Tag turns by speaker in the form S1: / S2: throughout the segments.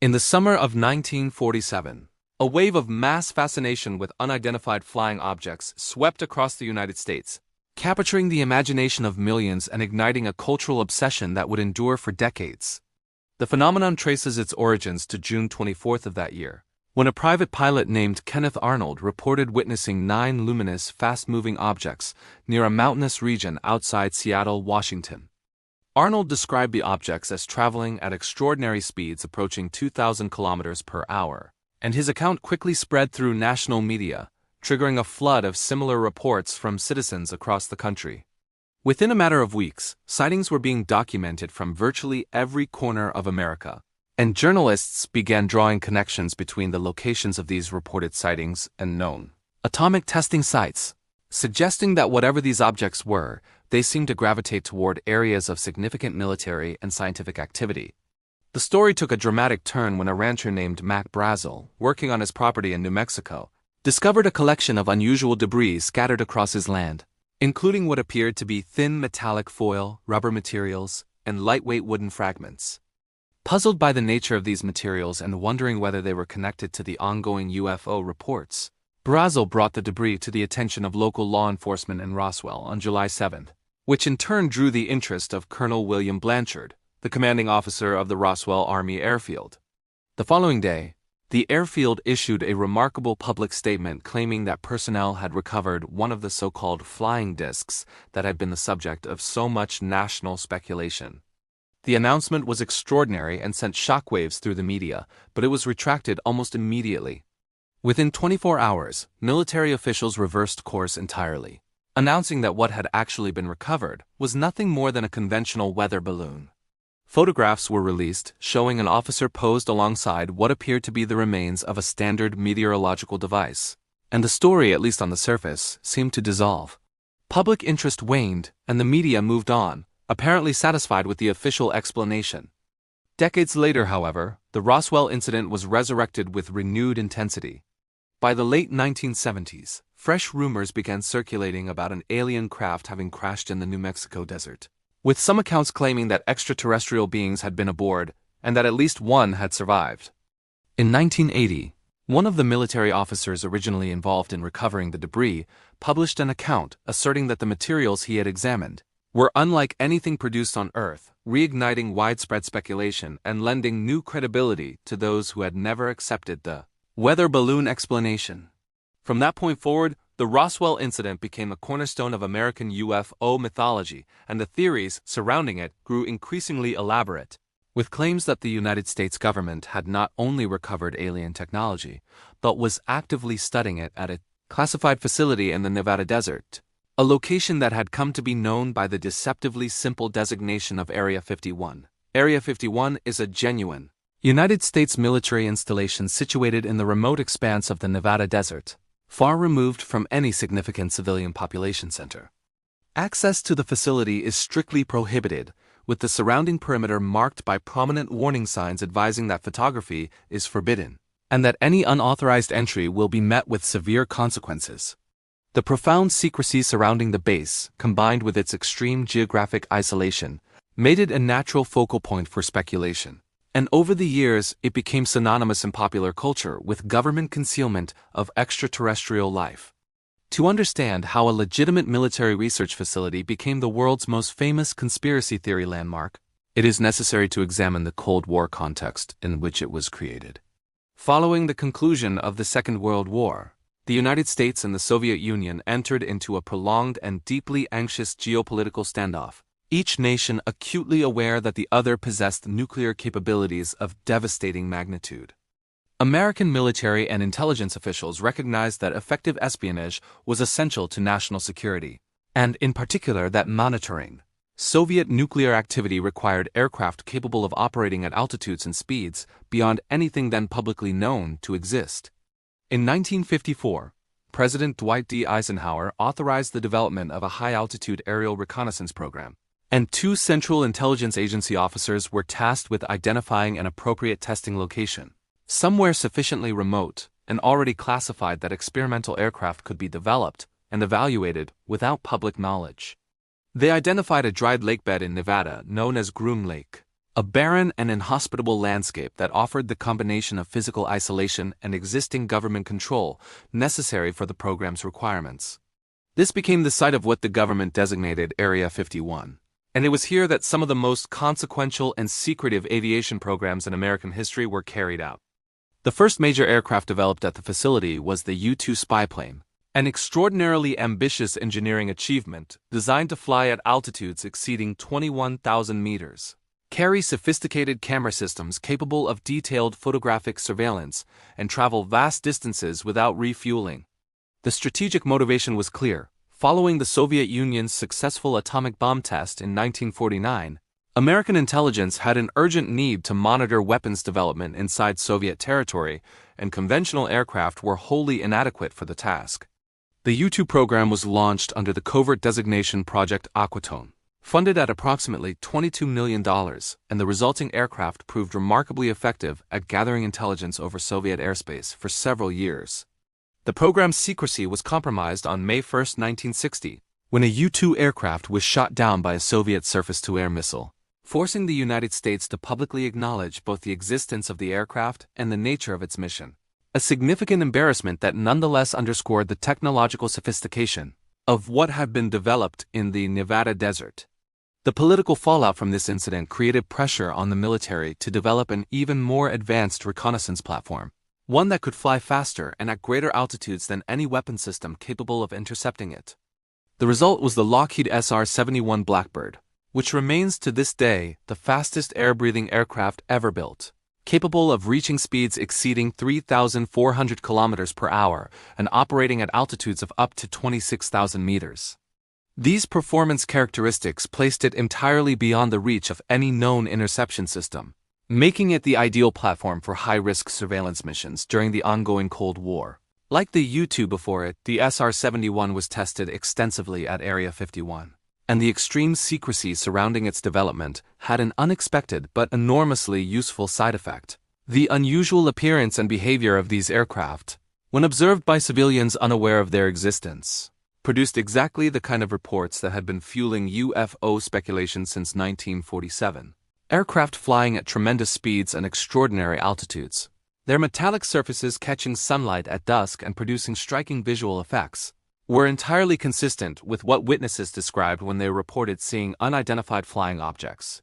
S1: In the summer of 1947, a wave of mass fascination with unidentified flying objects swept across the United States, capturing the imagination of millions and igniting a cultural obsession that would endure for decades. The phenomenon traces its origins to June 24th of that year, when a private pilot named Kenneth Arnold reported witnessing 9 luminous, fast-moving objects near a mountainous region outside Seattle, Washington. Arnold described the objects as traveling at extraordinary speeds approaching 2,000 kilometers per hour, and his account quickly spread through national media, triggering a flood of similar reports from citizens across the country. Within a matter of weeks, sightings were being documented from virtually every corner of America, and journalists began drawing connections between the locations of these reported sightings and known atomic testing sites, suggesting that whatever these objects were, they seemed to gravitate toward areas of significant military and scientific activity. The story took a dramatic turn when a rancher named Mac Brazel, working on his property in New Mexico, discovered a collection of unusual debris scattered across his land, including what appeared to be thin metallic foil, rubber materials, and lightweight wooden fragments. Puzzled by the nature of these materials and wondering whether they were connected to the ongoing UFO reports, Brazel brought the debris to the attention of local law enforcement in Roswell on July 7th, which in turn drew the interest of Colonel William Blanchard, the commanding officer of the Roswell Army Airfield. The following day, the airfield issued a remarkable public statement claiming that personnel had recovered one of the so-called flying discs that had been the subject of so much national speculation. The announcement was extraordinary and sent shockwaves through the media, but it was retracted almost immediately. Within 24 hours, military officials reversed course entirely, announcing that what had actually been recovered was nothing more than a conventional weather balloon. Photographs were released showing an officer posed alongside what appeared to be the remains of a standard meteorological device, and the story, at least on the surface, seemed to dissolve. Public interest waned, and the media moved on, apparently satisfied with the official explanation. Decades later, however, the Roswell incident was resurrected with renewed intensity. By the late 1970s, fresh rumors began circulating about an alien craft having crashed in the New Mexico desert, with some accounts claiming that extraterrestrial beings had been aboard and that at least one had survived. In 1980, one of the military officers originally involved in recovering the debris published an account asserting that the materials he had examined were unlike anything produced on Earth, reigniting widespread speculation and lending new credibility to those who had never accepted the weather balloon explanation. From that point forward, the Roswell incident became a cornerstone of American UFO mythology, and the theories surrounding it grew increasingly elaborate, with claims that the United States government had not only recovered alien technology, but was actively studying it at a classified facility in the Nevada desert, a location that had come to be known by the deceptively simple designation of Area 51. Area 51 is a genuine United States military installation situated in the remote expanse of the Nevada desert, far removed from any significant civilian population center. Access to the facility is strictly prohibited, with the surrounding perimeter marked by prominent warning signs advising that photography is forbidden, and that any unauthorized entry will be met with severe consequences. The profound secrecy surrounding the base, combined with its extreme geographic isolation, made it a natural focal point for speculation. And over the years, it became synonymous in popular culture with government concealment of extraterrestrial life. To understand how a legitimate military research facility became the world's most famous conspiracy theory landmark, it is necessary to examine the Cold War context in which it was created. Following the conclusion of the Second World War, the United States and the Soviet Union entered into a prolonged and deeply anxious geopolitical standoff, each nation acutely aware that the other possessed nuclear capabilities of devastating magnitude. American military and intelligence officials recognized that effective espionage was essential to national security, and in particular that monitoring Soviet nuclear activity required aircraft capable of operating at altitudes and speeds beyond anything then publicly known to exist. In 1954, President Dwight D. Eisenhower authorized the development of a high-altitude aerial reconnaissance program, and 2 Central Intelligence Agency officers were tasked with identifying an appropriate testing location, somewhere sufficiently remote and already classified that experimental aircraft could be developed and evaluated without public knowledge. They identified a dried lakebed in Nevada known as Groom Lake, a barren and inhospitable landscape that offered the combination of physical isolation and existing government control necessary for the program's requirements. This became the site of what the government designated Area 51, and it was here that some of the most consequential and secretive aviation programs in American history were carried out. The first major aircraft developed at the facility was the U-2 spy plane, an extraordinarily ambitious engineering achievement designed to fly at altitudes exceeding 21,000 meters, carry sophisticated camera systems capable of detailed photographic surveillance, and travel vast distances without refueling. The strategic motivation was clear. Following the Soviet Union's successful atomic bomb test in 1949, American intelligence had an urgent need to monitor weapons development inside Soviet territory, and conventional aircraft were wholly inadequate for the task. The U-2 program was launched under the covert designation Project Aquatone, funded at approximately $22 million, and the resulting aircraft proved remarkably effective at gathering intelligence over Soviet airspace for several years. The program's secrecy was compromised on May 1, 1960, when a U-2 aircraft was shot down by a Soviet surface-to-air missile, forcing the United States to publicly acknowledge both the existence of the aircraft and the nature of its mission. A significant embarrassment that nonetheless underscored the technological sophistication of what had been developed in the Nevada desert. The political fallout from this incident created pressure on the military to develop an even more advanced reconnaissance platform, one that could fly faster and at greater altitudes than any weapon system capable of intercepting it. The result was the Lockheed SR-71 Blackbird, which remains to this day the fastest air-breathing aircraft ever built, capable of reaching speeds exceeding 3,400 kilometers per hour and operating at altitudes of up to 26,000 meters. These performance characteristics placed it entirely beyond the reach of any known interception system, making it the ideal platform for high-risk surveillance missions during the ongoing Cold War. Like the U-2 before it, the SR-71 was tested extensively at Area 51, and the extreme secrecy surrounding its development had an unexpected but enormously useful side effect. The unusual appearance and behavior of these aircraft, when observed by civilians unaware of their existence, produced exactly the kind of reports that had been fueling UFO speculation since 1947. Aircraft flying at tremendous speeds and extraordinary altitudes, their metallic surfaces catching sunlight at dusk and producing striking visual effects, were entirely consistent with what witnesses described when they reported seeing unidentified flying objects.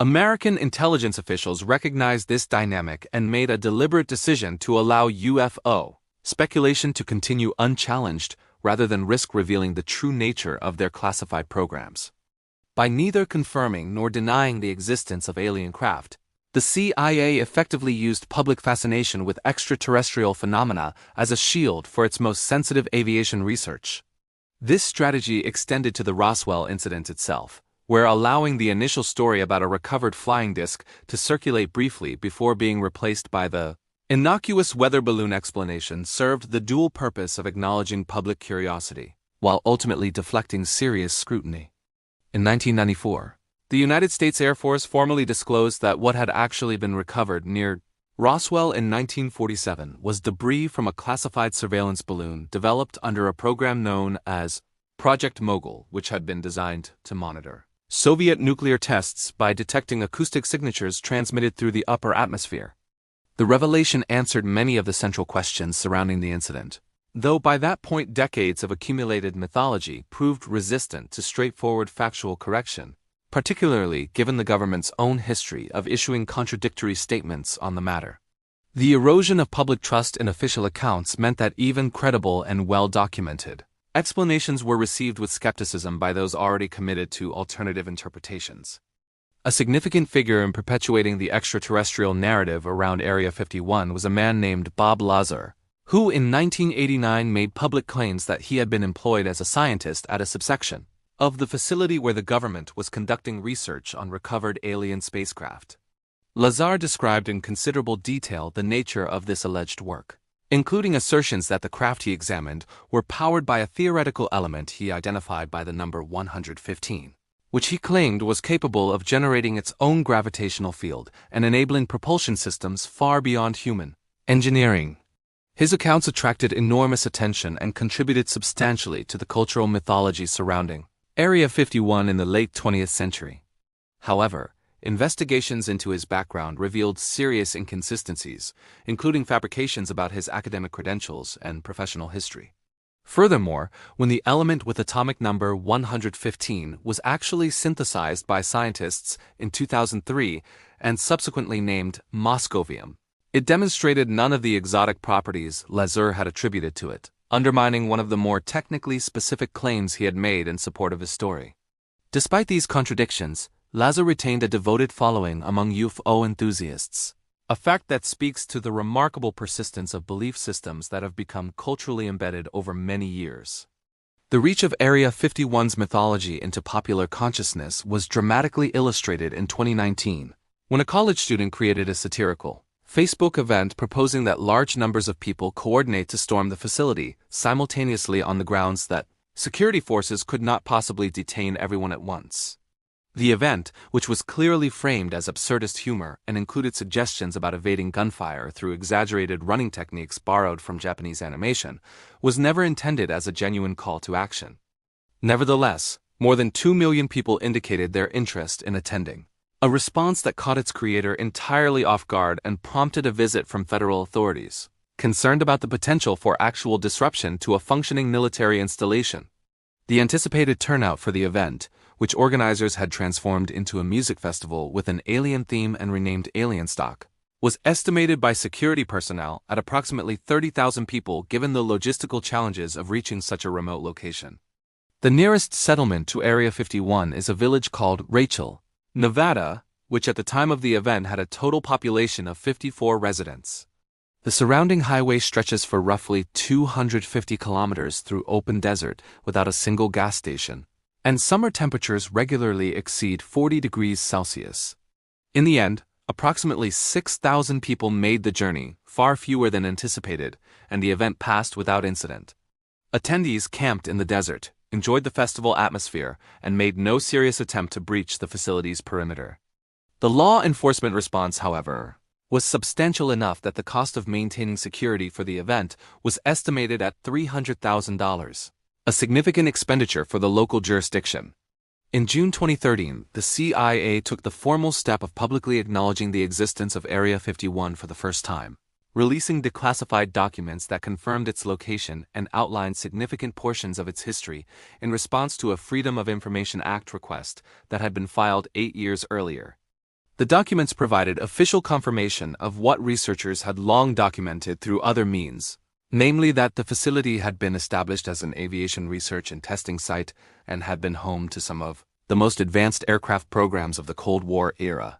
S1: American intelligence officials recognized this dynamic and made a deliberate decision to allow UFO speculation to continue unchallenged rather than risk revealing the true nature of their classified programs. By neither confirming nor denying the existence of alien craft, the CIA effectively used public fascination with extraterrestrial phenomena as a shield for its most sensitive aviation research. This strategy extended to the Roswell incident itself, where allowing the initial story about a recovered flying disc to circulate briefly before being replaced by the innocuous weather balloon explanation served the dual purpose of acknowledging public curiosity, while ultimately deflecting serious scrutiny. In 1994, the United States Air Force formally disclosed that what had actually been recovered near Roswell in 1947 was debris from a classified surveillance balloon developed under a program known as Project Mogul, which had been designed to monitor Soviet nuclear tests by detecting acoustic signatures transmitted through the upper atmosphere. The revelation answered many of the central questions surrounding the incident, though by that point decades of accumulated mythology proved resistant to straightforward factual correction, particularly given the government's own history of issuing contradictory statements on the matter. The erosion of public trust in official accounts meant that even credible and well-documented explanations were received with skepticism by those already committed to alternative interpretations. A significant figure in perpetuating the extraterrestrial narrative around Area 51 was a man named Bob Lazar, who in 1989 made public claims that he had been employed as a scientist at a subsection of the facility where the government was conducting research on recovered alien spacecraft. Lazar described in considerable detail the nature of this alleged work, including assertions that the craft he examined were powered by a theoretical element he identified by the number 115, which he claimed was capable of generating its own gravitational field and enabling propulsion systems far beyond human engineering. His accounts attracted enormous attention and contributed substantially to the cultural mythology surrounding Area 51 in the late 20th century. However, investigations into his background revealed serious inconsistencies, including fabrications about his academic credentials and professional history. Furthermore, when the element with atomic number 115 was actually synthesized by scientists in 2003 and subsequently named moscovium, it demonstrated none of the exotic properties Lazare had attributed to it, undermining one of the more technically specific claims he had made in support of his story. Despite these contradictions, Lazare retained a devoted following among UFO enthusiasts, a fact that speaks to the remarkable persistence of belief systems that have become culturally embedded over many years. The reach of Area 51's mythology into popular consciousness was dramatically illustrated in 2019, when a college student created a satirical Facebook event proposing that large numbers of people coordinate to storm the facility simultaneously on the grounds that security forces could not possibly detain everyone at once. The event, which was clearly framed as absurdist humor and included suggestions about evading gunfire through exaggerated running techniques borrowed from Japanese animation, was never intended as a genuine call to action. Nevertheless, more than 2 million people indicated their interest in attending, a response that caught its creator entirely off guard and prompted a visit from federal authorities, concerned about the potential for actual disruption to a functioning military installation. The anticipated turnout for the event, which organizers had transformed into a music festival with an alien theme and renamed Alien Stock, was estimated by security personnel at approximately 30,000 people given the logistical challenges of reaching such a remote location. The nearest settlement to Area 51 is a village called Rachel, Nevada, which at the time of the event had a total population of 54 residents. The surrounding highway stretches for roughly 250 kilometers through open desert without a single gas station, and summer temperatures regularly exceed 40 degrees Celsius. In the end, approximately 6,000 people made the journey, far fewer than anticipated, and the event passed without incident. Attendees camped in the desert, enjoyed the festival atmosphere, and made no serious attempt to breach the facility's perimeter. The law enforcement response, however, was substantial enough that the cost of maintaining security for the event was estimated at $300,000, a significant expenditure for the local jurisdiction. In June 2013, the CIA took the formal step of publicly acknowledging the existence of Area 51 for the first time, releasing declassified documents that confirmed its location and outlined significant portions of its history in response to a Freedom of Information Act request that had been filed 8 years earlier. The documents provided official confirmation of what researchers had long documented through other means, namely that the facility had been established as an aviation research and testing site and had been home to some of the most advanced aircraft programs of the Cold War era.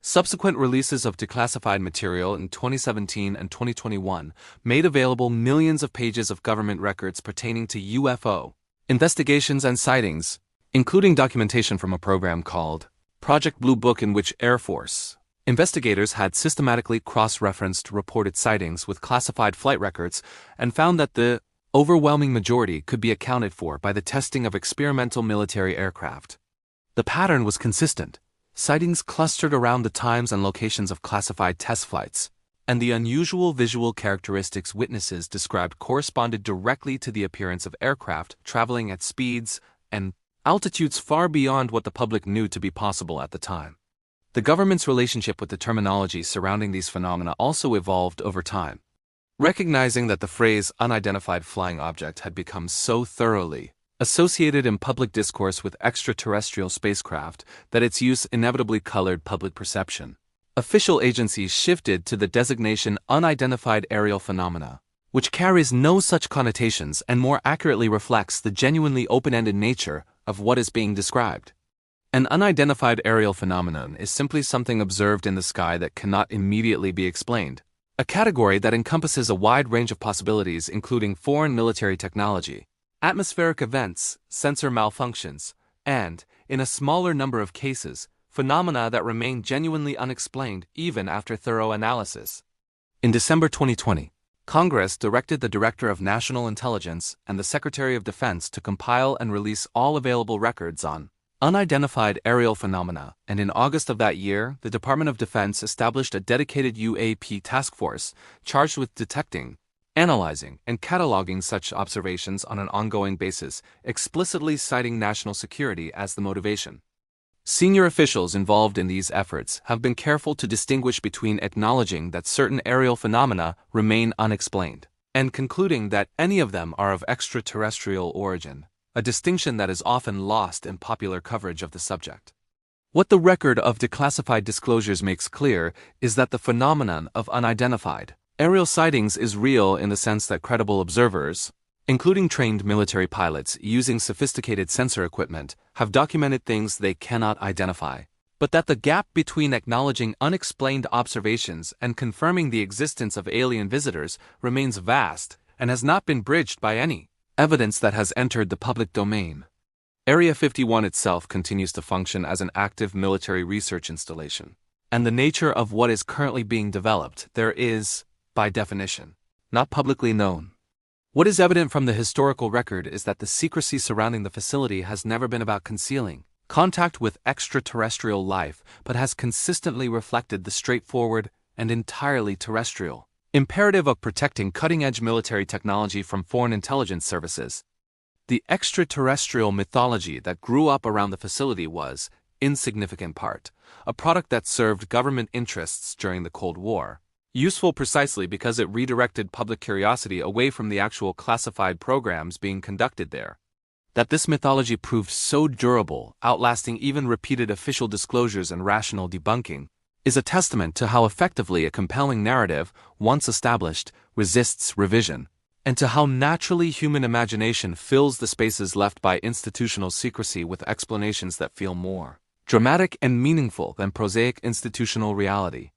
S1: Subsequent releases of declassified material in 2017 and 2021 made available millions of pages of government records pertaining to UFO investigations and sightings, including documentation from a program called Project Blue Book, in which Air Force investigators had systematically cross-referenced reported sightings with classified flight records and found that the overwhelming majority could be accounted for by the testing of experimental military aircraft. The pattern was consistent. Sightings clustered around the times and locations of classified test flights, and the unusual visual characteristics witnesses described corresponded directly to the appearance of aircraft traveling at speeds and altitudes far beyond what the public knew to be possible at the time. The government's relationship with the terminology surrounding these phenomena also evolved over time. Recognizing that the phrase unidentified flying object had become so thoroughly associated in public discourse with extraterrestrial spacecraft that its use inevitably colored public perception, official agencies shifted to the designation unidentified aerial phenomena, which carries no such connotations and more accurately reflects the genuinely open-ended nature of what is being described. An unidentified aerial phenomenon is simply something observed in the sky that cannot immediately be explained, a category that encompasses a wide range of possibilities including foreign military technology, atmospheric events, sensor malfunctions, and, in a smaller number of cases, phenomena that remain genuinely unexplained even after thorough analysis. In December 2020, Congress directed the Director of National Intelligence and the Secretary of Defense to compile and release all available records on unidentified aerial phenomena, and in August of that year, the Department of Defense established a dedicated UAP task force charged with detecting, analyzing, and cataloging such observations on an ongoing basis, explicitly citing national security as the motivation. Senior officials involved in these efforts have been careful to distinguish between acknowledging that certain aerial phenomena remain unexplained and concluding that any of them are of extraterrestrial origin, a distinction that is often lost in popular coverage of the subject. What the record of declassified disclosures makes clear is that the phenomenon of unidentified aerial sightings is real in the sense that credible observers, including trained military pilots using sophisticated sensor equipment, have documented things they cannot identify, but that the gap between acknowledging unexplained observations and confirming the existence of alien visitors remains vast and has not been bridged by any evidence that has entered the public domain. Area 51 itself continues to function as an active military research installation, and the nature of what is currently being developed there is, by definition, not publicly known. What is evident from the historical record is that the secrecy surrounding the facility has never been about concealing contact with extraterrestrial life, but has consistently reflected the straightforward and entirely terrestrial imperative of protecting cutting-edge military technology from foreign intelligence services. The extraterrestrial mythology that grew up around the facility was, in significant part, a product that served government interests during the Cold War. Useful precisely because it redirected public curiosity away from the actual classified programs being conducted there. That this mythology proved so durable, outlasting even repeated official disclosures and rational debunking, is a testament to how effectively a compelling narrative, once established, resists revision, and to how naturally human imagination fills the spaces left by institutional secrecy with explanations that feel more dramatic and meaningful than prosaic institutional reality.